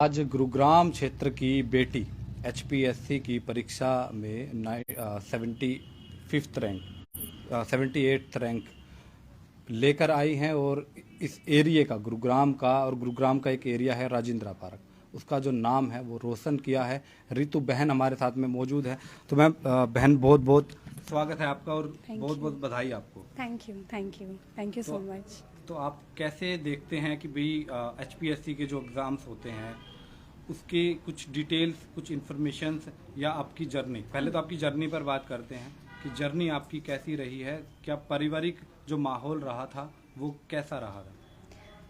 आज गुरुग्राम क्षेत्र की बेटी एचपीएससी की परीक्षा में 78th रैंक लेकर आई हैं। और इस एरिया का गुरुग्राम का एक एरिया है राजेंद्रा पार्क, उसका जो नाम है वो रोशन किया है। रितु बहन हमारे साथ में मौजूद है। तो मैम, बहन, बहुत बहुत स्वागत है आपका और बहुत बहुत बधाई आपको। Thank you so much. तो आप कैसे देखते हैं कि भाई एचपीएससी के जो एग्ज़ाम्स होते हैं उसके कुछ डिटेल्स, कुछ इन्फॉर्मेशन या आपकी जर्नी, पहले तो आपकी जर्नी पर बात करते हैं कि जर्नी आपकी कैसी रही है, क्या पारिवारिक जो माहौल रहा था वो कैसा रहा था?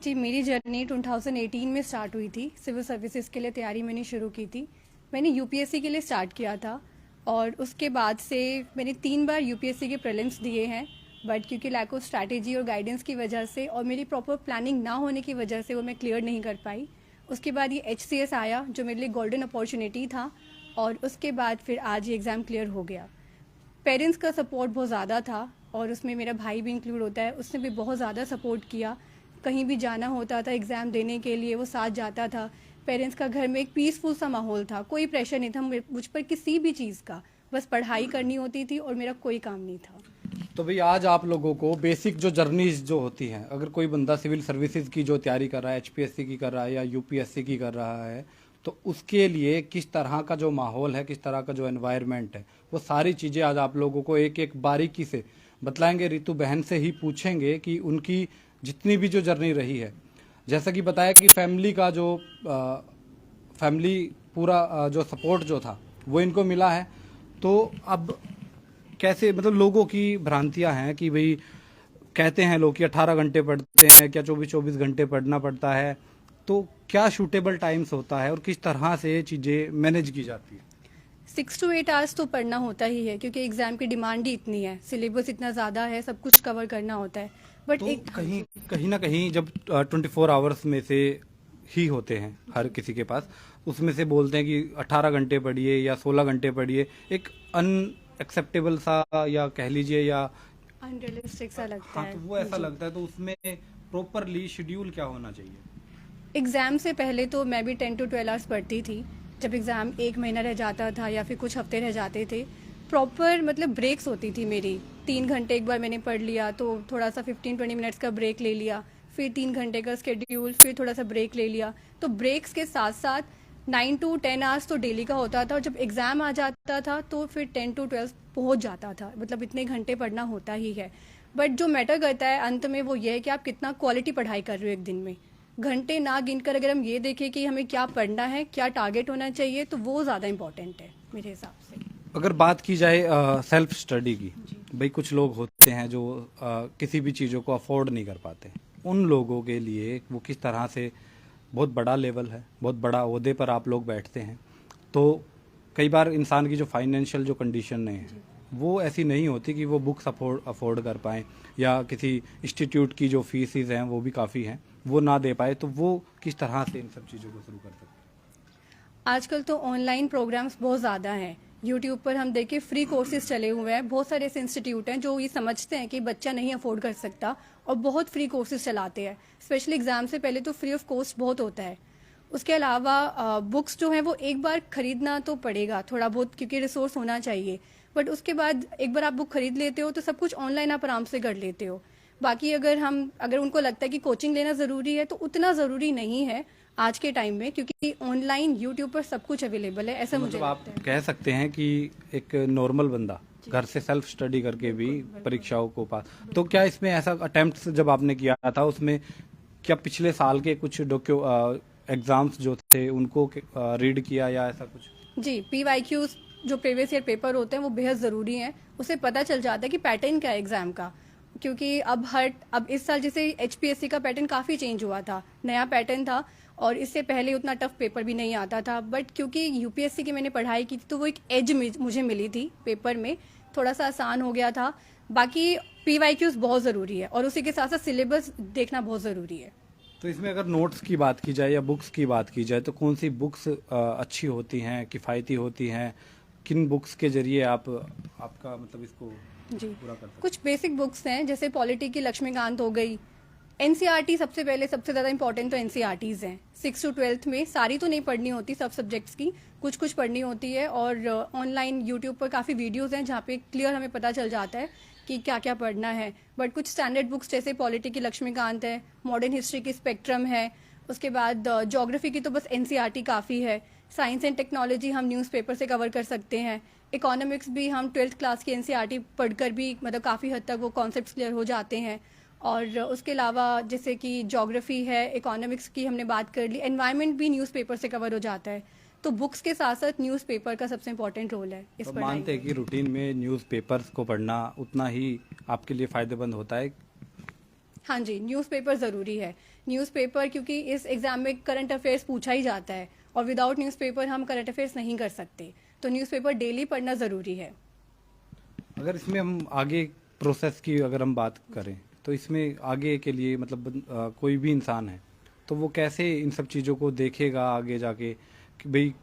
जी, मेरी जर्नी 2018 में स्टार्ट हुई थी। सिविल सर्विसेज के लिए तैयारी मैंने शुरू की थी। मैंने यूपीएससी के लिए स्टार्ट किया था और उसके बाद से मैंने 3 बार यूपीएससी के प्रीलिम्स दिए हैं, बट क्योंकि लैक ऑफ स्ट्रैटेजी और गाइडेंस की वजह से और मेरी प्रॉपर प्लानिंग ना होने की वजह से वो मैं क्लियर नहीं कर पाई। उसके बाद ये एचसीएस आया जो मेरे लिए गोल्डन अपॉर्चुनिटी था और उसके बाद फिर आज ये एग्ज़ाम क्लियर हो गया। पेरेंट्स का सपोर्ट बहुत ज़्यादा था और उसमें मेरा भाई भी इंक्लूड होता है, उसने भी बहुत ज़्यादा सपोर्ट किया। कहीं भी जाना होता था एग्ज़ाम देने के लिए वो साथ जाता था। पेरेंट्स का घर में एक पीसफुल सा माहौल था, कोई प्रेशर नहीं था मुझ पर किसी भी चीज़ का, बस पढ़ाई करनी होती थी और मेरा कोई काम नहीं था। तो भाई आज आप लोगों को बेसिक जो जर्नीज जो होती हैं, अगर कोई बंदा सिविल सर्विसेज की जो तैयारी कर रहा है, एचपीएससी की कर रहा है या यूपीएससी की कर रहा है, तो उसके लिए किस तरह का जो माहौल है, किस तरह का जो एनवायरनमेंट है, वो सारी चीज़ें आज आप लोगों को एक एक बारीकी से बतलाएंगे। रितु बहन से ही पूछेंगे कि उनकी जितनी भी जो जर्नी रही है, जैसा कि बताया कि फैमिली का जो फैमिली पूरा जो सपोर्ट जो था वो इनको मिला है। तो अब कैसे, मतलब लोगों की भ्रांतियां हैं कि भाई कहते हैं लोग कि 18 घंटे पढ़ते हैं, क्या 24-24 घंटे पढ़ना पड़ता है, तो क्या सूटेबल टाइम्स होता है और किस तरह से चीज़ें मैनेज की जाती है? 6 to 8 आवर्स तो पढ़ना होता ही है क्योंकि एग्ज़ाम की डिमांड ही इतनी है, सिलेबस इतना ज़्यादा है, सब कुछ कवर करना होता है। बट तो एक कहीं कहीं ना कहीं जब 24 आवर्स में से ही होते हैं हर किसी के पास, उसमें से बोलते हैं कि 18 घंटे पढ़िए या 16 घंटे पढ़िए, एक अनएक्सेप्टेबल सा या कह लीजिए या अनरियलिस्टिक सा लगता हाँ, है। तो वो ऐसा जी। लगता है। तो उसमें प्रॉपरली शेड्यूल क्या होना चाहिए? एग्ज़ाम से पहले तो मैं भी 10 to 12 आवर्स पढ़ती थी। जब एग्ज़ाम 1 महीना रह जाता था या फिर कुछ हफ्ते रह जाते थे, प्रॉपर मतलब ब्रेक्स होती थी मेरी। 3 घंटे एक बार मैंने पढ़ लिया तो थोड़ा सा 15-20 मिनट्स का ब्रेक ले लिया, फिर 3 घंटे का स्केड्यूल, फिर थोड़ा सा ब्रेक ले लिया। तो ब्रेक्स के साथ साथ 9 to 10 आवर्स तो डेली का होता था और जब एग्ज़ाम आ जाता था तो फिर 10 to 12 पहुँच जाता था। मतलब इतने घंटे पढ़ना होता ही है। बट जो मैटर करता है अंत में वो ये है कि आप कितना क्वालिटी पढ़ाई कर रहे हो एक दिन में। घंटे ना गिनकर अगर हम ये देखें कि हमें क्या पढ़ना है, क्या टारगेट होना चाहिए, तो वो ज़्यादा इम्पोर्टेंट है मेरे हिसाब से। अगर बात की जाए सेल्फ स्टडी की, भाई कुछ लोग होते हैं जो किसी भी चीज़ों को अफोर्ड नहीं कर पाते, उन लोगों के लिए वो किस तरह से, बहुत बड़ा लेवल है, बहुत बड़ा ओहदे पर आप लोग बैठते हैं, तो कई बार इंसान की जो फाइनेंशियल जो कंडीशन है वो ऐसी नहीं होती कि वो बुक्स अफोर्ड कर पाएँ, या किसी इंस्टीट्यूट की जो फीसिस हैं वो भी काफ़ी हैं, वो ना दे पाए, तो वो किस तरह से इन सब चीज़ों को शुरू कर सकते हैं? आजकल तो ऑनलाइन प्रोग्राम्स बहुत ज़्यादा हैं। यूट्यूब पर हम देखें फ्री कोर्सेज चले हुए हैं। बहुत सारे ऐसे इंस्टीट्यूट हैं जो ये समझते हैं कि बच्चा नहीं अफोर्ड कर सकता और बहुत फ्री कोर्सेज चलाते हैं। स्पेशली एग्ज़ाम से पहले तो फ्री ऑफ कॉस्ट बहुत होता है। उसके अलावा बुक्स जो हैं वो एक बार खरीदना तो पड़ेगा थोड़ा बहुत क्योंकि रिसोर्स होना चाहिए। बट उसके बाद एक बार आप बुक खरीद लेते हो तो सब कुछ ऑनलाइन आप आराम से कर लेते हो। बाकी अगर उनको लगता है कि कोचिंग लेना ज़रूरी है तो उतना ज़रूरी नहीं है आज के टाइम में, क्योंकि ऑनलाइन यूट्यूब पर सब कुछ अवेलेबल है, ऐसा तो मुझे मतलब आप लगता है। कह सकते हैं कि एक नॉर्मल बंदा घर से सेल्फ स्टडी करके भी परीक्षाओं को पास, तो क्या इसमें ऐसा अटेम्प्ट जब आपने किया था उसमें क्या पिछले साल के कुछ एग्जाम्स जो थे उनको रीड किया या ऐसा कुछ? जी, पीवाईक्यूज जो प्रीवियस ईयर पेपर होते हैं वो बेहद ज़रूरी हैं। उससे पता चल जाता है कि पैटर्न क्या है एग्ज़ाम का, क्योंकि अब इस साल जैसे एचपीएससी का पैटर्न काफ़ी चेंज हुआ था, नया पैटर्न था और इससे पहले उतना टफ पेपर भी नहीं आता था। बट क्योंकि यूपीएससी की मैंने पढ़ाई की थी तो वो एक एज मुझे मिली थी पेपर में, थोड़ा सा आसान हो गया था। बाकी पीवाईक्यूज बहुत ज़रूरी है और उसी के साथ साथ सिलेबस देखना बहुत ज़रूरी है। तो इसमें अगर नोट्स की बात की जाए या बुक्स की बात की जाए, तो कौन सी बुक्स अच्छी होती हैं, किफ़ायती होती हैं, किन बुक्स के जरिए आप आपका मतलब इसको जी, पूरा कर सकते कुछ बेसिक बुक्स हैं जैसे पॉलिटी की लक्ष्मीकांत हो गई, एनसीईआरटी सबसे पहले, सबसे ज़्यादा इंपॉर्टेंट तो एनसीईआरटीज़ हैं। 6 to 12th में सारी तो नहीं पढ़नी होती सब सब्जेक्ट्स की, कुछ कुछ पढ़नी होती है। और ऑनलाइन यूट्यूब पर काफ़ी वीडियोज़ हैं जहाँ पे क्लियर हमें पता चल जाता है कि क्या क्या पढ़ना है। बट कुछ स्टैंडर्ड बुक्स जैसे पॉलिटी की लक्ष्मीकांत है, मॉडर्न हिस्ट्री की स्पेक्ट्रम है, उसके बाद ज्योग्राफी की तो बस एनसीईआरटी काफ़ी है। साइंस एंड टेक्नोलॉजी हम न्यूज़पेपर से कवर कर सकते हैं। इकोनॉमिक्स भी हम 12th क्लास की एनसीईआरटी पढ़कर भी मतलब काफ़ी हद तक वो कॉन्सेप्ट्स क्लियर हो जाते हैं। और उसके अलावा जैसे कि ज्योग्राफी है, इकोनॉमिक्स की हमने बात कर ली, एनवायरनमेंट भी न्यूज़पेपर से कवर हो जाता है। तो बुक्स के साथ साथ न्यूज़पेपर का सबसे इम्पोर्टेंट रोल है इस तो पढ़ाई मानते हैं में। कि रूटीन में न्यूज़पेपर्स को पढ़ना उतना ही आपके लिए फ़ायदेमंद होता है? हाँ जी, न्यूज़पेपर ज़रूरी है। न्यूज़पेपर क्योंकि इस एग्ज़ाम में करंट अफेयर्स पूछा ही जाता है और विदाउट न्यूज़पेपर हम करंट अफेयर्स नहीं कर सकते। तो न्यूज़पेपर डेली पढ़ना ज़रूरी है। अगर इसमें हम आगे प्रोसेस की अगर हम बात करें तो इसमें आगे के लिए मतलब कोई भी इंसान है तो वो कैसे इन सब चीज़ों को देखेगा आगे जाके कि भाई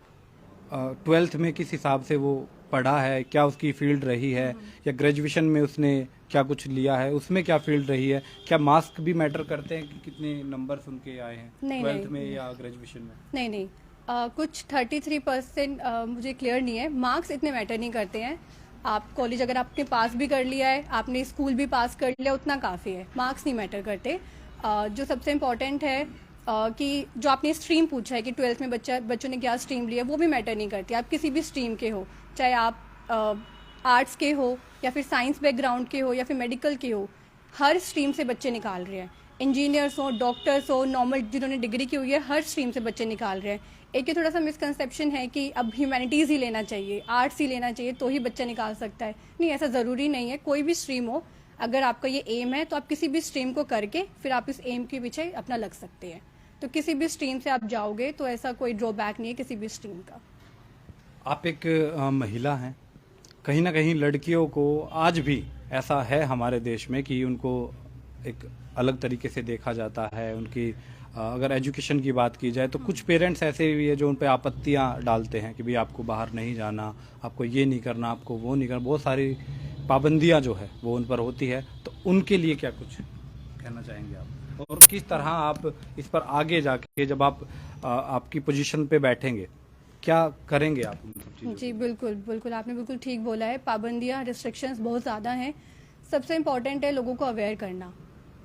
12th में किस हिसाब से वो पढ़ा है, क्या उसकी फील्ड रही है, या ग्रेजुएशन में उसने क्या कुछ लिया है, उसमें क्या फील्ड रही है, क्या मार्क्स भी मैटर करते हैं कि कितने नंबर्स उनके आए हैं नहीं, 12th नहीं। में या ग्रेजुएशन में? नहीं नहीं, कुछ 33% मुझे क्लियर नहीं है। मार्क्स इतने मैटर नहीं करते हैं। आप कॉलेज अगर आपने पास भी कर लिया है, आपने स्कूल भी पास कर लिया, उतना काफ़ी है। मार्क्स नहीं मैटर करते। जो सबसे इम्पोर्टेंट है कि जो आपने स्ट्रीम पूछा है कि 12th में बच्चों ने क्या स्ट्रीम लिया, वो भी मैटर नहीं करती। आप किसी भी स्ट्रीम के हो, चाहे आप आर्ट्स के हो या फिर साइंस बैकग्राउंड के हो या फिर मेडिकल के हो, हर स्ट्रीम से बच्चे निकाल रहे हैं। इंजीनियर्स हो, डॉक्टर्स हो, नॉर्मल जिन्होंने डिग्री की हुई है, हर स्ट्रीम से बच्चे निकाल रहे हैं। एक ये थोड़ा सा मिसकंसेप्शन है कि अब ह्यूमैनिटीज़ ही लेना चाहिए, आर्ट्स ही लेना चाहिए तो ही बच्चा निकाल सकता है। नहीं, ऐसा ज़रूरी नहीं है। कोई भी स्ट्रीम हो, अगर आपका ये एम है तो आप किसी भी स्ट्रीम को करके फिर आप इस एम के पीछे अपना लग सकते हैं। तो किसी भी स्ट्रीम से आप जाओगे तो ऐसा कोई ड्रॉबैक नहीं है किसी भी स्ट्रीम का। आप एक महिला हैं, कहीं ना कहीं लड़कियों को आज भी ऐसा है हमारे देश में कि उनको एक अलग तरीके से देखा जाता है। उनकी अगर एजुकेशन की बात की जाए तो कुछ पेरेंट्स ऐसे भी है जो उन पर आपत्तियां डालते हैं कि भाई आपको बाहर नहीं जाना, आपको ये नहीं करना, आपको वो नहीं करना, बहुत सारी पाबंदियां जो है वो उन पर होती है। तो उनके लिए क्या कुछ कहना चाहेंगे आप, और किस तरह आप इस पर आगे जाके जब आप आपकी पोजीशन पे बैठेंगे क्या करेंगे आप उन सब चीज़ों जी बिल्कुल बिल्कुल, आपने बिल्कुल ठीक बोला है। पाबंदियाँ, रिस्ट्रिक्शंस बहुत ज़्यादा हैं। सबसे इम्पॉर्टेंट है लोगों को अवेयर करना,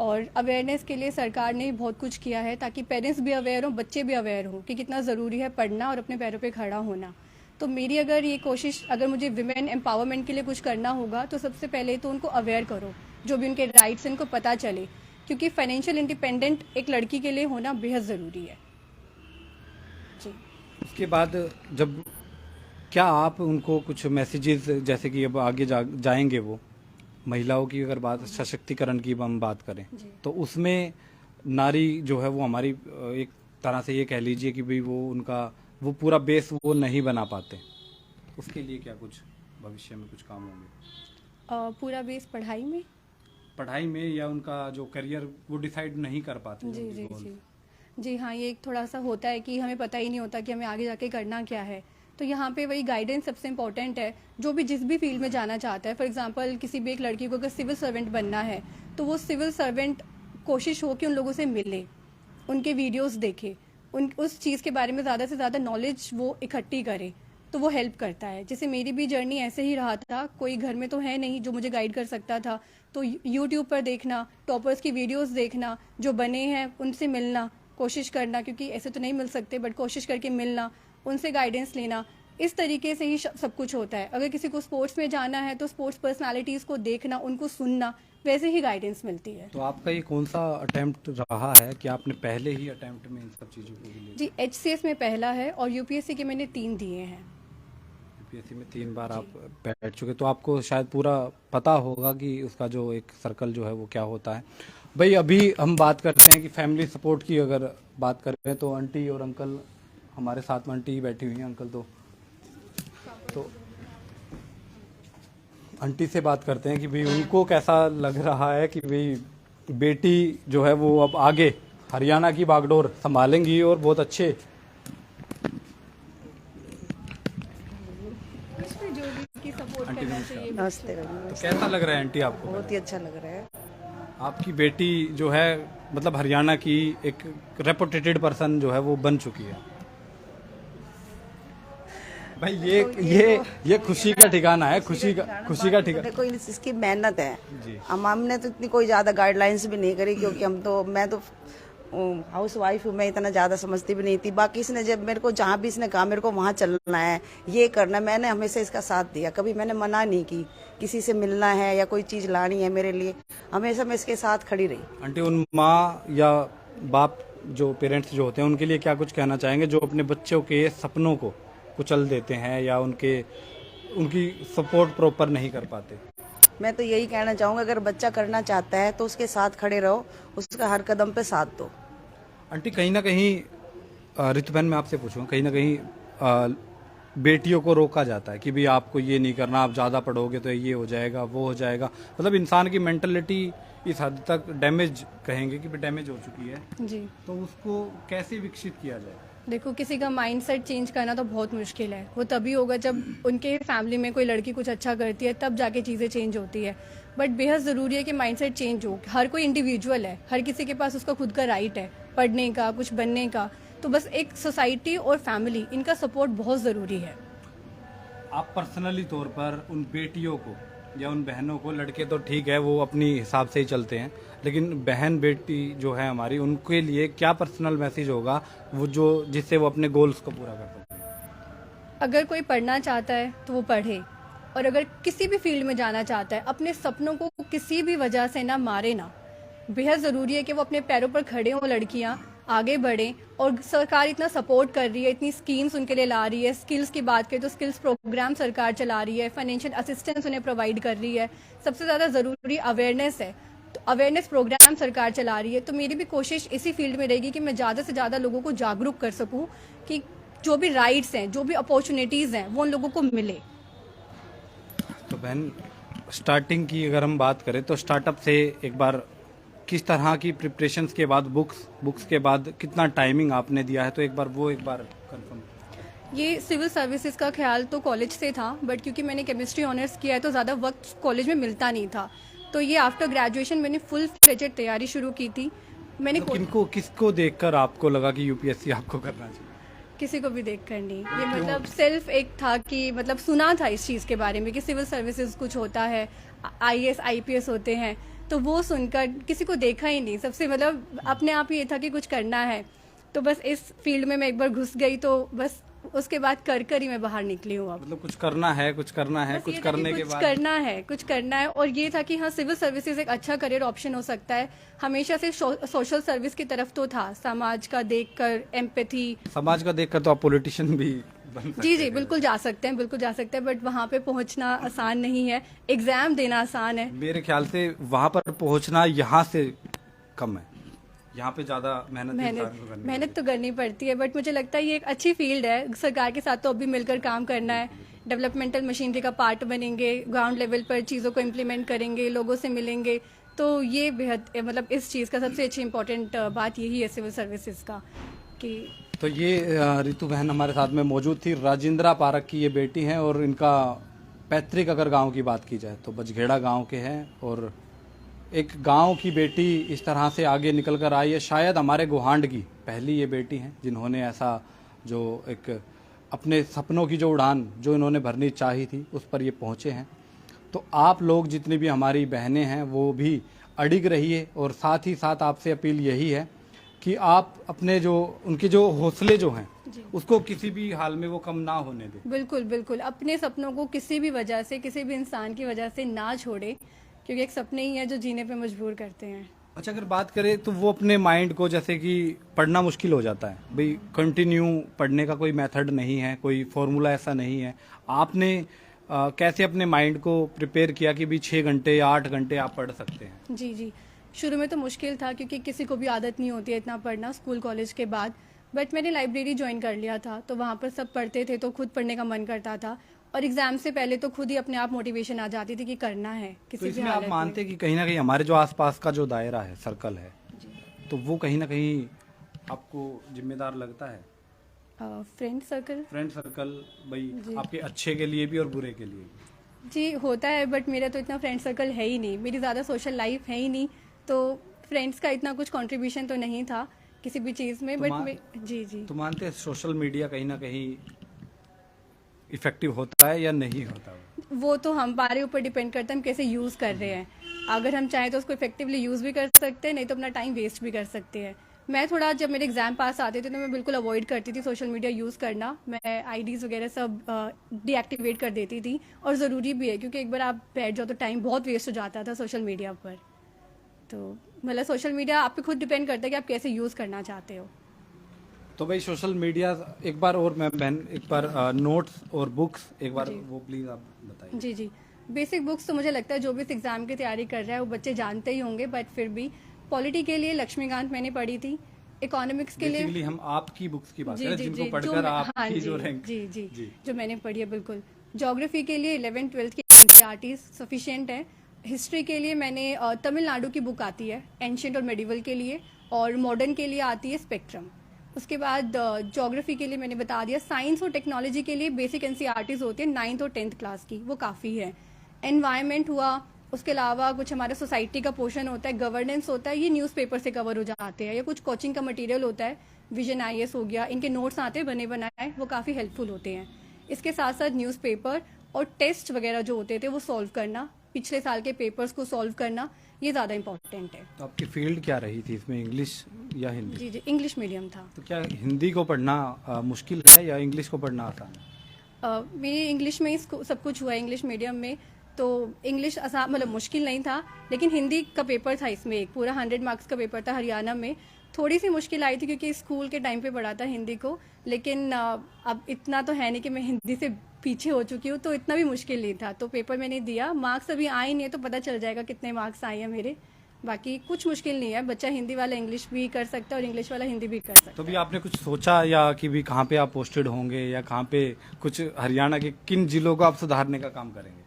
और अवेयरनेस के लिए सरकार ने बहुत कुछ किया है ताकि पेरेंट्स भी अवेयर हों, बच्चे भी अवेयर हों कि कितना ज़रूरी है पढ़ना और अपने पैरों पे खड़ा होना। तो मेरी अगर ये कोशिश, अगर मुझे विमेन एम्पावरमेंट के लिए कुछ करना होगा तो सबसे पहले तो उनको अवेयर करो, जो भी उनके राइट्स हैं उनको पता चले, क्योंकि फाइनेंशियल इंडिपेंडेंट एक लड़की के लिए होना बेहद ज़रूरी है। जी। उसके बाद जब क्या आप उनको कुछ मैसेजेस, जैसे कि अब आगे जाएंगे वो महिलाओं की अगर बात सशक्तिकरण की हम बात करें तो उसमें नारी जो है वो हमारी एक तरह से ये कह लीजिए कि भाई वो उनका वो पूरा बेस वो नहीं बना पाते, उसके लिए क्या कुछ भविष्य में कुछ काम होंगे? पूरा बेस पढ़ाई में या उनका जो करियर वो डिसाइड नहीं कर पाते? जी जी जी जी हाँ, ये एक थोड़ा सा होता है कि हमें पता ही नहीं होता कि हमें आगे जाके करना क्या है। तो यहाँ पे वही गाइडेंस सबसे इम्पोर्टेंट है। जो भी जिस भी फील्ड में जाना चाहता है, फॉर एग्जांपल किसी भी एक लड़की को अगर सिविल सर्वेंट बनना है तो वो सिविल सर्वेंट कोशिश हो कि उन लोगों से मिले, उनके वीडियोस देखे, उन उस चीज़ के बारे में ज़्यादा से ज़्यादा नॉलेज वो इकट्ठी करे, तो वो हेल्प करता है। जैसे मेरी भी जर्नी ऐसे ही रहा था, कोई घर में तो है नहीं जो मुझे गाइड कर सकता था, तो यूट्यूब पर देखना, टॉपर्स की वीडियोस देखना, जो बने हैं उनसे मिलना, कोशिश करना, क्योंकि ऐसे तो नहीं मिल सकते बट कोशिश करके मिलना, उनसे गाइडेंस लेना, इस तरीके से ही सब कुछ होता है। अगर किसी को स्पोर्ट्स में जाना है तो स्पोर्ट्स पर्सनालिटीज़ को देखना, उनको सुनना, वैसे ही गाइडेंस मिलती है। तो आपका ये कौन सा अटेम्प्ट रहा है कि आपने पहले ही अटेम्प्ट में इन सब चीज़ों को लिया? जी, HCS में पहला है और यूपीएससी के मैंने 3 दिए हैं। यूपीएससी में 3 बार आप बैठ चुके, तो आपको शायद पूरा पता होगा कि उसका जो एक सर्कल जो है वो क्या होता है। भाई अभी हम बात करते हैं कि फैमिली सपोर्ट की अगर बात करें तो आंटी और अंकल हमारे साथ में, आंटी बैठी हुई हैं, अंकल तो आंटी से बात करते हैं कि भाई उनको कैसा लग रहा है कि भाई बेटी जो है वो अब आगे हरियाणा की बागडोर संभालेंगी और बहुत अच्छे जो भी सपोर्ट करना चाहिए। नमस्ते। तो कैसा लग रहा है आंटी आपको? बहुत ही अच्छा लग रहा है। आपकी बेटी जो है मतलब हरियाणा की एक रेपुटेटेड पर्सन जो है वो बन चुकी है। भाई ये खुशी का ठिकाना है, खुशी का ठिकाना। देखो इसकी मेहनत है जी। हमने तो इतनी कोई ज्यादा गाइडलाइंस भी नहीं करी, क्योंकि मैं तो हाउस वाइफ हूँ, मैं इतना ज्यादा समझती भी नहीं थी। बाकी इसने जब मेरे को जहाँ भी इसने कहा मेरे को वहाँ चलना है, ये करना है, मैंने हमेशा इसका साथ दिया। कभी मैंने मना नहीं की, किसी से मिलना है या कोई चीज लानी है मेरे लिए, हमेशा मैं इसके साथ खड़ी रही। आंटी, उन माँ या बाप जो पेरेंट्स जो होते हैं उनके लिए क्या कुछ कहना चाहेंगे जो अपने बच्चों के सपनों को कुचल देते हैं या उनकी सपोर्ट प्रॉपर नहीं कर पाते? मैं तो यही कहना चाहूंगा, अगर बच्चा करना चाहता है तो उसके साथ खड़े रहो, उसका हर कदम पे साथ दो। आंटी, कहीं ना कहीं रितु बहन मैं आपसे पूछूं, कहीं ना कहीं बेटियों को रोका जाता है कि भाई आपको ये नहीं करना, आप ज़्यादा पढ़ोगे तो ये हो जाएगा, वो हो जाएगा। मतलब इंसान की मेंटलिटी इस हद तक डैमेज, कहेंगे कि डैमेज हो चुकी है जी। तो उसको कैसे विकसित किया जाए? देखो, किसी का माइंडसेट चेंज करना तो बहुत मुश्किल है। वो तभी होगा जब उनके फैमिली में कोई लड़की कुछ अच्छा करती है, तब जाके चीज़ें चेंज होती है। बट बेहद ज़रूरी है कि माइंडसेट चेंज हो। हर कोई इंडिविजुअल है, हर किसी के पास उसका खुद का राइट है पढ़ने का, कुछ बनने का। तो बस एक सोसाइटी और फैमिली, इनका सपोर्ट बहुत ज़रूरी है। आप पर्सनली तौर पर उन बेटियों को या उन बहनों को, लड़के तो ठीक है वो अपनी हिसाब से ही चलते हैं, लेकिन बहन बेटी जो है हमारी, उनके लिए क्या पर्सनल मैसेज होगा वो जो जिससे वो अपने गोल्स को पूरा कर सकते हैं? अगर कोई पढ़ना चाहता है तो वो पढ़े, और अगर किसी भी फील्ड में जाना चाहता है, अपने सपनों को किसी भी वजह से ना मारे ना। बेहद ज़रूरी है कि वो अपने पैरों पर खड़े हों, लड़कियां आगे बढ़ें। और सरकार इतना सपोर्ट कर रही है, इतनी स्कीम्स उनके लिए ला रही है। स्किल्स की बात करें तो स्किल्स प्रोग्राम सरकार चला रही है, फाइनेंशियल असिस्टेंस उन्हें प्रोवाइड कर रही है। सबसे ज़्यादा ज़रूरी अवेयरनेस है, तो अवेयरनेस प्रोग्राम सरकार चला रही है। तो मेरी भी कोशिश इसी फील्ड में रहेगी कि मैं ज़्यादा से ज़्यादा लोगों को जागरूक कर सकूँ कि जो भी राइट्स हैं, जो भी अपॉर्चुनिटीज़ हैं, वो उन लोगों को मिले। तो बहन, स्टार्टिंग की अगर हम बात करें तो स्टार्टअप से एक बार किस तरह की प्रिपरेशंस के बाद बुक्स के बाद कितना टाइमिंग आपने दिया है, तो एक बार कंफर्म। ये सिविल सर्विसेज का ख्याल तो कॉलेज से था, बट क्योंकि मैंने केमिस्ट्री ऑनर्स किया है तो ज़्यादा वक्त कॉलेज में मिलता नहीं था। तो ये आफ्टर ग्रेजुएशन मैंने फुल फ्लेजेड तैयारी शुरू की थी। मैंने किसको देखकर आपको लगा कि यूपीएससी आपको करना चाहिए? किसी को भी देख कर नहीं, ये मतलब सेल्फ एक था कि मतलब सुना था इस चीज़ के बारे में कि सिविल सर्विसेज कुछ होता है, आईएएस आईपीएस होते हैं, तो वो सुनकर किसी को देखा ही नहीं। सबसे मतलब अपने आप ही ये था कि कुछ करना है। तो बस इस फील्ड में मैं एक बार घुस गई, तो बस उसके बाद कर ही मैं बाहर निकली हूँ। अब मतलब कुछ करना है, कुछ करने के बाद और ये था कि हाँ, सिविल सर्विसेज एक अच्छा करियर ऑप्शन हो सकता है। हमेशा से सोशल सर्विस की तरफ तो था, समाज का देखकर, एम्पैथी। समाज का देखकर तो आप पॉलिटिशियन भी बन सकते जी, बिल्कुल जा सकते हैं, बट वहाँ पे पहुँचना आसान नहीं है। एग्जाम देना आसान है, मेरे ख्याल से वहाँ पर पहुँचना यहाँ से कम है। यहाँ पे ज्यादा मेहनत तो करनी पड़ती है। बट मुझे लगता है ये एक अच्छी फील्ड है। सरकार के साथ तो अभी मिलकर काम करना है, डेवलपमेंटल मशीनरी का पार्ट बनेंगे, ग्राउंड लेवल पर चीज़ों को इम्प्लीमेंट करेंगे, लोगों से मिलेंगे। तो ये बेहद मतलब इस चीज़ का सबसे अच्छी इंपॉर्टेंट बात यही है सिविल सर्विसेज का कि। तो ये रितु बहन हमारे साथ में मौजूद थी। राजेंद्रा पारक की ये बेटी हैं और इनका पैतृक अगर गांव की बात की जाए तो बजघेड़ा गांव के हैं, और एक गांव की बेटी इस तरह से आगे निकल कर आई है। शायद हमारे गोहांड की पहली ये बेटी हैं जिन्होंने ऐसा जो एक अपने सपनों की जो उड़ान जो इन्होंने भरनी चाही थी उस पर ये पहुँचे हैं। तो आप लोग जितनी भी हमारी बहनें हैं वो भी अडिग रहिए, और साथ ही साथ आपसे अपील यही है कि आप अपने जो उनके जो हौसले जो हैं उसको किसी भी हाल में वो कम ना होने दें। बिल्कुल अपने सपनों को किसी भी वजह से, किसी भी इंसान की वजह से ना छोड़े, क्योंकि एक सपने ही है जो जीने पे मजबूर करते हैं। अच्छा, अगर बात करें तो वो अपने माइंड को, जैसे कि पढ़ना मुश्किल हो जाता है भाई, कंटिन्यू पढ़ने का कोई मेथड नहीं है, कोई फॉर्मूला ऐसा नहीं है। आपने कैसे अपने माइंड को प्रिपेयर किया कि भी 6 घंटे या 8 घंटे आप पढ़ सकते हैं? जी, शुरू में तो मुश्किल था क्योंकि किसी को भी आदत नहीं होती है इतना पढ़ना स्कूल कॉलेज के बाद। बट मैंने लाइब्रेरी ज्वाइन कर लिया था, तो वहाँ पर सब पढ़ते थे तो खुद पढ़ने का मन करता था, और एग्जाम से पहले तो खुद ही अपने आप मोटिवेशन आ जाती थी कि करना है किसी तो भी इसमें हालत आप में। मानते कि कहीं ना कहीं हमारे जो आसपास का जो दायरा है, सर्कल है, तो वो कहीं ना कहीं आपको जिम्मेदार लगता है? फ्रेंड सर्कल भाई आपके अच्छे के लिए भी और बुरे के लिए भी? जी होता है, बट मेरा तो इतना फ्रेंड सर्कल है ही नहीं, मेरी ज़्यादा सोशल लाइफ है ही नहीं। तो फ्रेंड्स का इतना कुछ कंट्रीब्यूशन तो नहीं था किसी भी चीज़ में, बट जी जी। तो मानते हैं सोशल मीडिया कहीं ना कहीं इफेक्टिव होता है या नहीं होता? वो तो हमारे ऊपर डिपेंड करता है हम कैसे यूज़ कर रहे हैं। अगर हम चाहें तो उसको इफेक्टिवली यूज़ भी कर सकते हैं, नहीं तो अपना टाइम वेस्ट भी कर सकते हैं। मैं थोड़ा, जब मेरे एग्जाम पास आते थे तो मैं बिल्कुल अवॉइड करती थी सोशल मीडिया यूज़ करना। मैं आईडीज़ वगैरह सब डीएक्टिवेट कर देती थी, और ज़रूरी भी है क्योंकि एक बार आप बैठ जाओ तो टाइम बहुत वेस्ट हो जाता था सोशल मीडिया पर। तो मतलब सोशल मीडिया आप पे खुद डिपेंड करता है कि आप कैसे यूज़ करना चाहते हो। तो भाई सोशल मीडिया, एक बार और मैं बहन, एक बार नोट्स और बुक्स एक बार वो प्लीज आप बताइए। जी जी। बेसिक बुक्स तो मुझे लगता है जो भी इस एग्ज़ाम की तैयारी कर रहा है वो बच्चे जानते ही होंगे, बट फिर भी पॉलिटी के लिए लक्ष्मीकांत मैंने पढ़ी थी। इकोनॉमिक्स के लिए बेसिकली हम आपकी बुक्स की बात जी करें जी जिनको जी, पढ़कर हाँ आपकी जी जो रैंक जी जी जी। जो मैंने पढ़ी है बिल्कुल। ज्योग्राफी के लिए 11th-12th की एनसीईआरटीज सफिशिएंट है। हिस्ट्री के लिए मैंने तमिलनाडु की बुक आती है एंशियंट और मेडिवल के लिए, और मॉडर्न के लिए आती है स्पेक्ट्रम। उसके बाद ज्योग्राफी के लिए मैंने बता दिया। साइंस और टेक्नोलॉजी के लिए बेसिक एनसीईआरटीज होती है 9th और 10th क्लास की, वो काफ़ी है। एनवायरनमेंट हुआ, उसके अलावा कुछ हमारे सोसाइटी का पोर्शन होता है, गवर्नेंस होता है, ये न्यूज़पेपर से कवर हो जाते हैं, या कुछ कोचिंग का मटेरियल होता है, विजन आईएएस हो गया, इनके नोट्स आते हैं बने बनाए, वो काफ़ी हेल्पफुल होते हैं। इसके साथ साथ न्यूज़पेपर और टेस्ट वगैरह जो होते थे वो सॉल्व करना, पिछले साल के पेपर्स को सॉल्व करना, ये ज़्यादा इंपॉर्टेंट है। तो आपकी फील्ड क्या रही थी इसमें, इंग्लिश या हिंदी? जी जी, इंग्लिश मीडियम था। तो क्या हिंदी को पढ़ना मुश्किल है या इंग्लिश को पढ़ना आसान है? मेरी इंग्लिश में ही सब कुछ हुआ है इंग्लिश मीडियम में, तो इंग्लिश आसान मतलब मुश्किल नहीं था, लेकिन हिंदी का पेपर था इसमें, एक पूरा 100 मार्क्स का पेपर था हरियाणा में। थोड़ी सी मुश्किल आई थी क्योंकि स्कूल के टाइम पे पढ़ा था हिंदी को, लेकिन अब इतना तो है नहीं कि मैं हिंदी से पीछे हो चुकी हूँ, तो इतना भी मुश्किल नहीं था। तो पेपर मैंने दिया, मार्क्स अभी आए नहीं है तो पता चल जाएगा कितने मार्क्स आए हैं मेरे। बाकी कुछ मुश्किल नहीं है, बच्चा हिंदी वाला इंग्लिश भी कर सकता है और इंग्लिश वाला हिंदी भी कर सकता है। तो भी आपने कुछ सोचा या कि भी कहाँ पे आप पोस्टेड होंगे, या कहाँ पे कुछ हरियाणा के किन जिलों को आप सुधारने का काम करेंगे?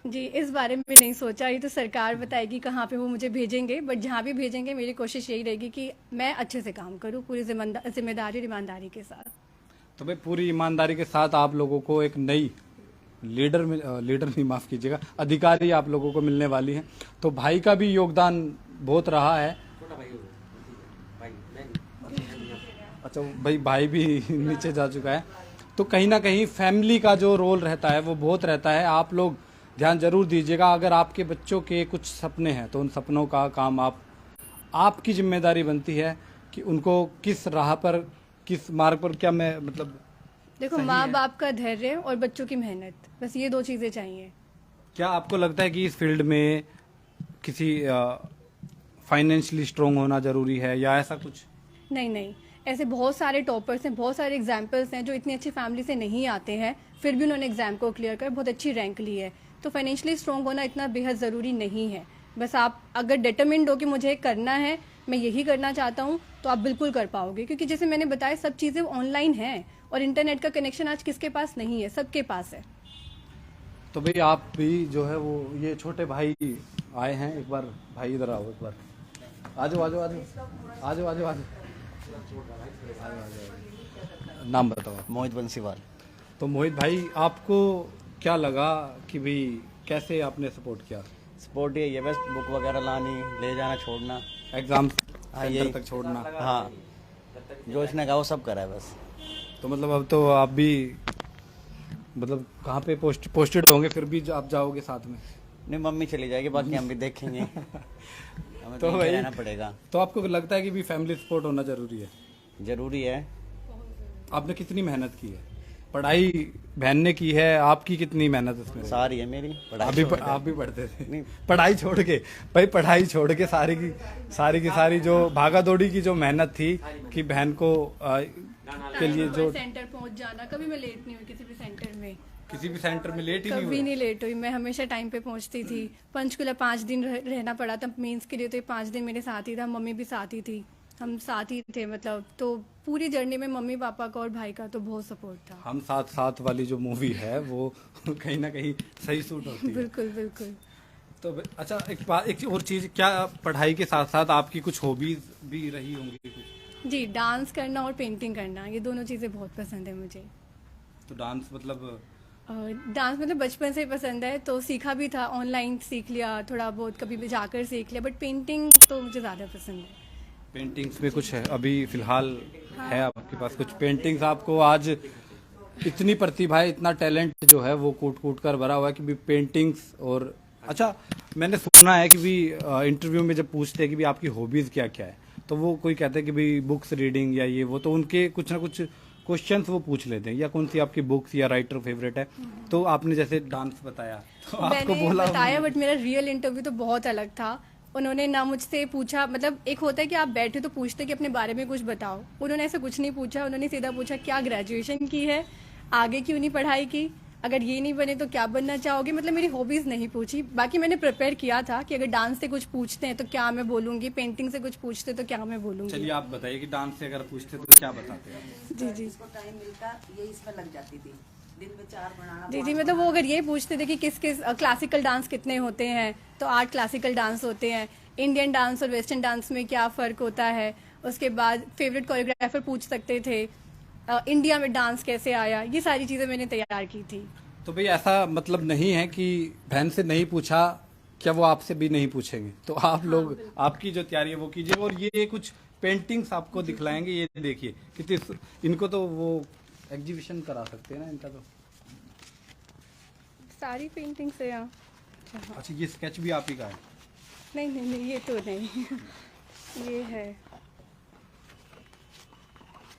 जी, इस बारे में नहीं सोचा, ये तो सरकार बताएगी कहाँ पे वो मुझे भेजेंगे, बट जहाँ भी भेजेंगे मेरी कोशिश यही रहेगी कि मैं अच्छे से काम करूँ, पूरी जिम्मेदारी और ईमानदारी के साथ। तो भाई पूरी ईमानदारी के साथ आप लोगों को एक नई लीडर नहीं, माफ कीजिएगा, अधिकारी आप लोगों को मिलने वाली है। तो भाई का भी योगदान बहुत रहा है। अच्छा भाई भी नीचे जा चुका है। तो कहीं ना कहीं फैमिली का जो रोल रहता है वो बहुत रहता है। आप लोग ध्यान जरूर दीजिएगा, अगर आपके बच्चों के कुछ सपने हैं तो उन सपनों का काम आपकी जिम्मेदारी बनती है कि उनको किस राह पर, किस मार्ग पर, क्या मैं मतलब देखो, माँ बाप का धैर्य और बच्चों की मेहनत, बस ये दो चीजें चाहिए। क्या आपको लगता है कि इस फील्ड में किसी फाइनेंशियली स्ट्रोंग होना जरूरी है या ऐसा कुछ? नहीं, ऐसे बहुत सारे टॉपर्स हैं, बहुत सारे एग्जाम्पल्स हैं जो इतनी अच्छी फैमिली से नहीं आते हैं, फिर भी उन्होंने एग्जाम को क्लियर कर बहुत अच्छी रैंक ली है। तो फाइनेंशियली स्ट्रोंग होना इतना बेहद ज़रूरी नहीं है। बस आप अगर डिटरमिन्ड हो कि मुझे करना है, मैं यही करना चाहता हूँ, तो आप बिल्कुल कर पाओगे, क्योंकि जैसे मैंने बताया सब चीज़ें ऑनलाइन हैं और इंटरनेट का कनेक्शन आज किसके पास नहीं है, सबके पास है। तो भाई आप भी जो है वो, ये छोटे भाई आए हैं, एक बार भाई इधर आओ, एक बार आ जाओ। नाम बताओ आप। मोहित बंसीवाल। तो मोहित भाई, आपको क्या लगा कि भाई कैसे आपने सपोर्ट किया? सपोर्ट ये है बस, बुक वगैरह लानी, ले जाना, छोड़ना, एग्जाम यही सेंटर तक छोड़ना। हाँ, जो इसने कहा वो सब करा है बस। तो मतलब अब तो आप भी मतलब कहाँ पे पोस्टेड होंगे, फिर भी आप जाओगे साथ में? नहीं, मम्मी चली जाएगी, बाकी हम भी देखेंगे। हमें तो तो भाई रहना पड़ेगा। तो आपको लगता है कि भी फैमिली सपोर्ट होना जरूरी है? जरूरी है। आपने कितनी मेहनत की है? पढ़ाई बहन ने की है, आपकी कितनी मेहनत इसमें? सारी है मेरी पढ़ाई। आप भी पढ़ते थे? नहीं। पढ़ाई छोड़ के भाई, पढ़ाई छोड़ के सारी की सारी जो भागा दौड़ी की जो मेहनत थी कि बहन को के लिए जो सेंटर पहुंच जाना, कभी मैं लेट नहीं हुई किसी भी सेंटर में, किसी भी सेंटर में लेट ही नहीं कभी हुई? नहीं लेट हुई, मैं हमेशा टाइम पे पहुंचती थी। पंचकुला 5 दिन रहना पड़ा था मेंस के लिए, तो 5 दिन मेरे साथ ही था, मम्मी भी साथ ही थी, हम साथ ही थे। मतलब तो पूरी जर्नी में मम्मी पापा का और भाई का तो बहुत सपोर्ट था। हम साथ साथ वाली जो मूवी है वो कहीं ना कहीं सही सूट होती है। बिल्कुल। तो अच्छा, एक और चीज, क्या पढ़ाई के साथ साथ आपकी कुछ हॉबीज भी रही होंगी कुछ? जी, डांस करना और पेंटिंग करना, ये दोनों चीज़ें बहुत पसंद है मुझे। तो डांस मतलब डांस मतलब बचपन से ही पसंद है, तो सीखा भी था, ऑनलाइन सीख लिया थोड़ा बहुत, कभी भी जाकर सीख लिया, बट पेंटिंग तो मुझे ज़्यादा पसंद है। पेंटिंग्स में कुछ है अभी फिलहाल है आपके पास कुछ पेंटिंग्स? आपको आज इतनी प्रतिभा है, इतना टैलेंट जो है वो कूट कूट कर भरा हुआ है कि भी पेंटिंग्स। और अच्छा, मैंने सुना है कि भी इंटरव्यू में जब पूछते हैं कि भी आपकी हॉबीज क्या क्या है, तो वो कोई कहते हैं कि भी बुक्स रीडिंग या ये वो, तो उनके कुछ ना कुछ क्वेश्चंस वो पूछ लेते हैं, या कौन सी आपकी बुक्स या राइटर फेवरेट है। तो आपने जैसे डांस बताया तो आपको मैंने बोला बताया, बट मेरा रियल इंटरव्यू तो बहुत अलग था। उन्होंने ना मुझसे पूछा, मतलब एक होता है कि आप बैठे तो पूछते कि अपने बारे में कुछ बताओ, उन्होंने ऐसा कुछ नहीं पूछा। उन्होंने सीधा पूछा क्या ग्रेजुएशन की है, आगे क्यों नहीं पढ़ाई की, अगर ये नहीं बने तो क्या बनना चाहोगे। मतलब मेरी हॉबीज नहीं पूछी। बाकी मैंने प्रिपेयर किया था कि अगर डांस से कुछ पूछते हैं तो क्या मैं बोलूंगी, पेंटिंग से कुछ पूछते तो क्या मैं बोलूंगी। चलिए आप बताइए कि डांस से अगर पूछते तो क्या बताते हैं? जी जी इसको टाइम मिलता ये इसमें लग जाती थी, दिन में 4 बनाना। जी जी, मतलब वो अगर ये पूछते थे कि किस किस क्लासिकल डांस कितने होते हैं, तो 8 क्लासिकल डांस होते हैं। इंडियन डांस और वेस्टर्न डांस में क्या फ़र्क होता है। उसके बाद फेवरेट कोरियोग्राफर पूछ सकते थे, इंडिया में डांस कैसे आया, ये सारी चीज़ें मैंने तैयार की थी। तो भाई ऐसा मतलब नहीं है कि बहन से नहीं पूछा, क्या वो आपसे भी नहीं पूछेंगे? तो आप लोग आपकी जो तैयारी है वो कीजिए। और ये कुछ पेंटिंग्स आपको दिखलाएंगे, ये देखिए कितनी इनको तो वो एग्जीबिशन करा सकते हैं ना इनका तो। सारी पेंटिंग से यहाँ। अच्छा, ये स्केच भी आप ही का है? नहीं नहीं नहीं, ये तो नहीं ये है,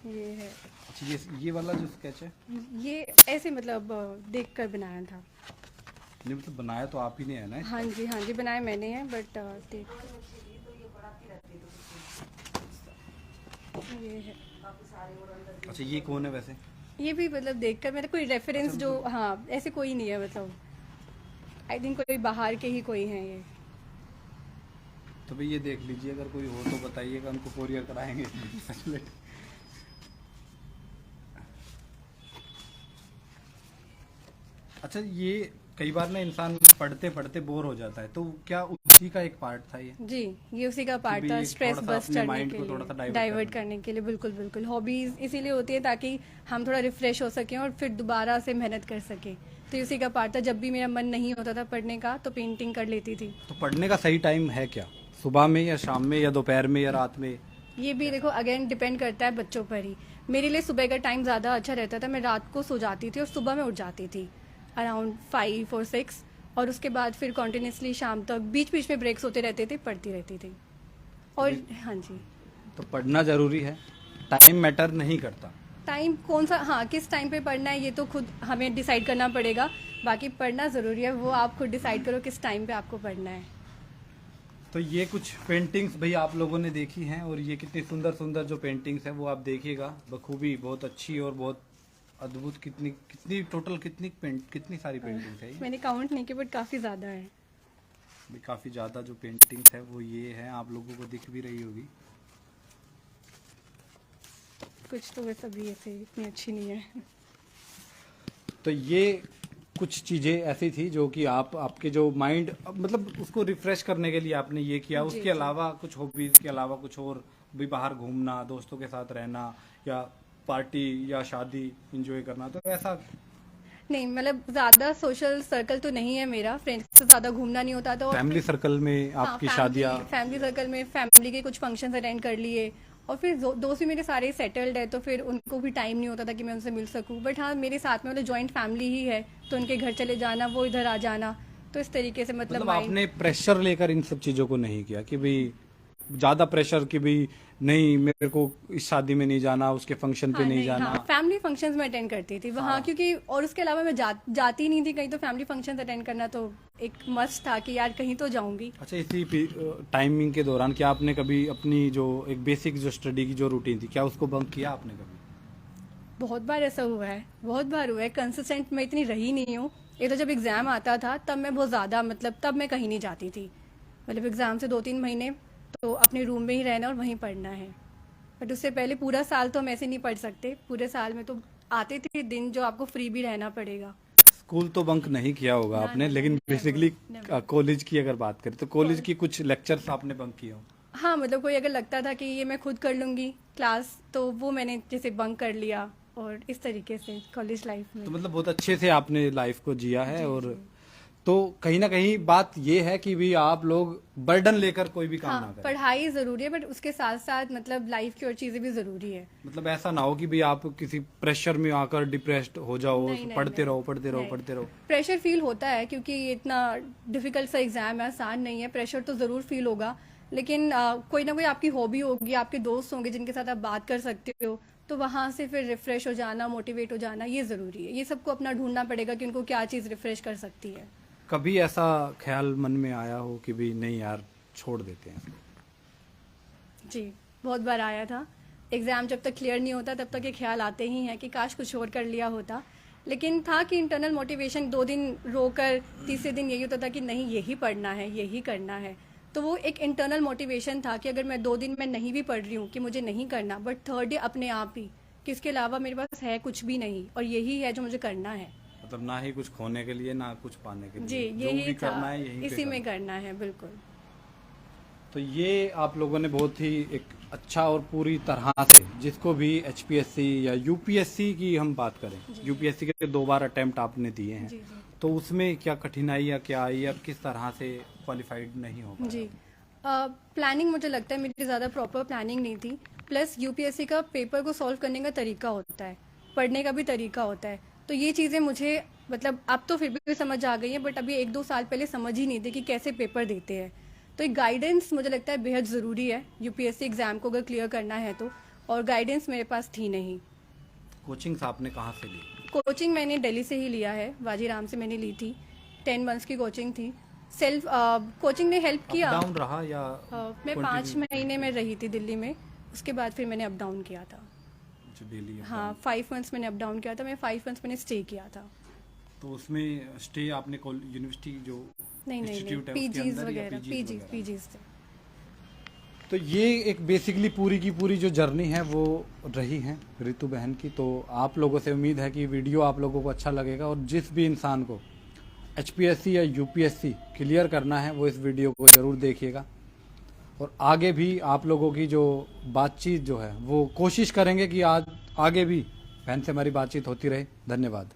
ये है। अच्छा, ये वाला जो स्केच है, ये ऐसे मतलब देख कर बनाया था। नहीं मतलब बनाया तो आप ही ने है ना? हाँ जी हाँ जी, बनाया मैंने है, बट देख ये है। अच्छा, ये कौन है वैसे? ये भी मतलब देखकर मेरा कोई रेफरेंस जो, हाँ ऐसे कोई नहीं है, मतलब आई थिंक कोई बाहर के ही कोई हैं ये। तो भाई ये देख लीजिए, अगर कोई हो तो बताइएगा, उनको कोरियर कराएंगे। अच्छा, ये कई बार ना इंसान पढ़ते पढ़ते बोर हो जाता है, तो क्या उसी का एक पार्ट था ये? जी, ये उसी का पार्ट भी था, एक स्ट्रेस थोड़ा सा बस्ट अपने करने माइंड के को थोड़ा सा लिए, डाइवर्ट डाइवर्ट करने के लिए। बिल्कुल बिल्कुल, हॉबीज इसीलिए होती है ताकि हम थोड़ा रिफ्रेश हो सकें और फिर दोबारा से मेहनत कर सकें। तो ये उसी का पार्ट था। जब भी मेरा मन नहीं होता था पढ़ने का तो पेंटिंग कर लेती थी। तो पढ़ने का सही टाइम है क्या? सुबह में या शाम में या दोपहर में या रात में? ये भी देखो अगेन डिपेंड करता है बच्चों पर ही। मेरे लिए सुबह का टाइम ज़्यादा अच्छा रहता था। मैं रात को सो जाती थी और सुबह में उठ जाती थी अराउंड 5 और 6, और उसके बाद फिर कॉन्टिन्यूसली शाम तक बीच बीच में ब्रेक्स होते रहते थे, पढ़ती रहती थी। और हाँ जी, तो पढ़ना जरूरी है, टाइम मैटर नहीं करता। टाइम कौन सा, हाँ किस टाइम पे पढ़ना है ये तो खुद हमें डिसाइड करना पड़ेगा। बाकी पढ़ना ज़रूरी है, वो आप खुद डिसाइड करो किस टाइम पे आपको पढ़ना है। तो ये कुछ पेंटिंग्स भाई आप लोगों ने देखी हैं, और ये कितनी सुंदर सुंदर जो पेंटिंग्स हैं वो आप देखिएगा बखूबी, बहुत अच्छी और बहुत अद्भुत। कितनी कितनी टोटल कितनी सारी पेंटिंग्स है ये? मैंने काउंट नहीं किया बट काफ़ी ज़्यादा है। भी काफ़ी ज़्यादा जो पेंटिंग्स है वो ये है, आप लोगों को दिख भी रही होगी। कुछ तो वैसे भी ऐसे इतनी अच्छी नहीं है। तो ये कुछ चीज़ें ऐसी थी जो कि आपके जो माइंड मतलब उसको रिफ्रेश करने के लिए आपने ये किया। उसके अलावा कुछ हॉबीज के अलावा कुछ और भी, बाहर घूमना, दोस्तों के साथ रहना, या पार्टी या शादी एंजॉय करना, तो ऐसा? नहीं, मतलब ज़्यादा सोशल सर्कल तो नहीं है मेरा, फ्रेंड्स से ज़्यादा घूमना नहीं होता। तो फैमिली सर्कल में आपकी शादियाँ? फैमिली सर्कल में फैमिली के कुछ फंक्शंस अटेंड कर लिए, और फिर दोस्त भी मेरे सारे सेटल्ड है तो फिर उनको भी टाइम नहीं होता था कि मैं उनसे मिल सकूं। बट हाँ, मेरे साथ में मतलब जॉइंट फैमिली ही है, तो उनके घर चले जाना, वो इधर आ जाना, तो इस तरीके से मतलब आपने प्रेशर लेकर इन सब चीज़ों को नहीं किया कि भाई ज़्यादा प्रेशर कि भाई नहीं मेरे को इस शादी में नहीं जाना, उसके फंक्शन पे नहीं जाना? हाँ, फैमिली फंक्शंस में अटेंड करती थी वहाँ, क्योंकि और उसके अलावा मैं जाती नहीं थी कहीं, तो फैमिली फंक्शंस अटेंड करना तो एक मस्ट था कि यार कहीं तो जाऊंगी। अच्छा, इसी टाइमिंग के दौरान क्या आपने कभी अपनी जो एक बेसिक जो स्टडी की जो रूटीन थी, क्या उसको बंक किया आपने कभी? बहुत बार ऐसा हुआ है, बहुत बार हुआ है। कंसिस्टेंट मैं इतनी रही नहीं हूँ। ये तो जब एग्ज़ाम आता था तब मैं बहुत ज़्यादा, मतलब तब मैं कहीं नहीं जाती थी। मतलब एग्ज़ाम से 2-3 महीने तो अपने रूम में ही रहना और वहीं पढ़ना है। बट उससे पहले पूरा साल तो हम ऐसे नहीं पढ़ सकते। पूरे साल में तो आते थे दिन जो आपको फ्री भी रहना पड़ेगा। स्कूल तो बंक नहीं किया होगा आपने, लेकिन बेसिकली कॉलेज की अगर बात करें तो कॉलेज की कुछ लेक्चर्स आपने बंक किया हो? हाँ, मतलब कोई अगर लगता था कि ये मैं खुद कर लूँगी क्लास, तो वो मैंने जैसे बंक कर लिया और इस तरीके से कॉलेज लाइफ में। तो मतलब बहुत अच्छे से आपने लाइफ को जिया है। और तो कहीं ना कहीं बात ये है कि भी आप लोग बर्डन लेकर कोई भी काम ना हाँ, करें। पढ़ाई जरूरी है बट उसके साथ साथ मतलब लाइफ की और चीजें भी जरूरी है। मतलब ऐसा ना हो कि भी आप किसी प्रेशर में आकर डिप्रेस्ड हो जाओ, नहीं, नहीं, पढ़ते नहीं। रहो पढ़ते रहो नहीं। पढ़ते रहो। प्रेशर फील होता है क्योंकि ये इतना डिफिकल्ट सा एग्जाम है, आसान नहीं है। प्रेशर तो जरूर फील होगा, लेकिन कोई ना कोई आपकी हॉबी होगी, आपके दोस्त होंगे जिनके साथ आप बात कर सकते हो, तो वहां से फिर रिफ्रेश हो जाना, मोटिवेट हो जाना, ये जरूरी है। ये सबको अपना ढूंढना पड़ेगा कि उनको क्या चीज रिफ्रेश कर सकती है। कभी ऐसा ख्याल मन में आया हो कि भी नहीं यार छोड़ देते हैं? जी, बहुत बार आया था। एग्जाम जब तक क्लियर नहीं होता तब तक ये ख्याल आते ही हैं कि काश कुछ और कर लिया होता। लेकिन था कि इंटरनल मोटिवेशन 2 दिन रोकर तीसरे दिन यही होता था कि नहीं, यही पढ़ना है, यही करना है। तो वो एक इंटरनल मोटिवेशन था कि अगर मैं 2 दिन में नहीं भी पढ़ रही हूँ कि मुझे नहीं करना, बट थर्ड डे अपने आप ही कि इसके अलावा मेरे पास है कुछ भी नहीं और यही है जो मुझे करना है। मतलब ना ही कुछ खोने के लिए ना कुछ पाने के लिए, जी, जो यही भी था, करना है यहीं पे इसी में करना करना है, बिल्कुल। है। तो ये आप लोगों ने बहुत ही एक अच्छा और पूरी तरह से, जिसको भी एचपीएससी या यूपीएससी की हम बात करें, यूपीएससी के 2 बार अटेम्प्ट आपने दिए हैं, जी, जी। तो उसमें क्या कठिनाई या क्या आई या किस तरह से क्वालिफाइड नहीं हो पाया? जी, प्लानिंग मुझे लगता है मेरी ज़्यादा प्रॉपर प्लानिंग नहीं थी। प्लस यूपीएससी का पेपर को सॉल्व करने का तरीका होता है, पढ़ने का भी तरीका होता है। तो ये चीज़ें मुझे मतलब अब तो फिर भी समझ आ गई हैं, बट अभी 1-2 साल पहले समझ ही नहीं थी कि कैसे पेपर देते हैं। तो एक गाइडेंस मुझे लगता है बेहद ज़रूरी है यूपीएससी एग्ज़ाम को अगर क्लियर करना है तो, और गाइडेंस मेरे पास थी नहीं। कोचिंग्स आपने कहाँ से ली? कोचिंग मैंने दिल्ली से ही लिया है, वाजीराम से मैंने ली थी। 10 मंथ्स की कोचिंग थी। सेल्फ कोचिंग ने हेल्प किया। डाउन रहा या मैं 5 महीने में रही थी दिल्ली में, उसके बाद फिर मैंने अप डाउन किया था। डेली? हाँ, 5 मंथ्स मैंने अप डाउन किया था। मैं 5 मंथ्स मैंने स्टे किया था। तो उसमें स्टे आपने यूनिवर्सिटी जो नहीं, इंस्टीट्यूट है उसके पीजीज अंदर या वगैरह, PGs वगैरह? पीजीज थे। तो ये एक बेसिकली पूरी की पूरी जो जर्नी है वो रही है रितु बहन की। तो आप लोगों से उम्मीद है कि वीडियो आप लोगों को अच्छा लगेगा, और जिस भी इंसान को एचपीएससी या यूपीएससी क्लियर करना है वो इस वीडियो को ज़रूर देखिएगा। और आगे भी आप लोगों की जो बातचीत जो है वो कोशिश करेंगे कि आज आगे भी बहन से हमारी बातचीत होती रहे। धन्यवाद।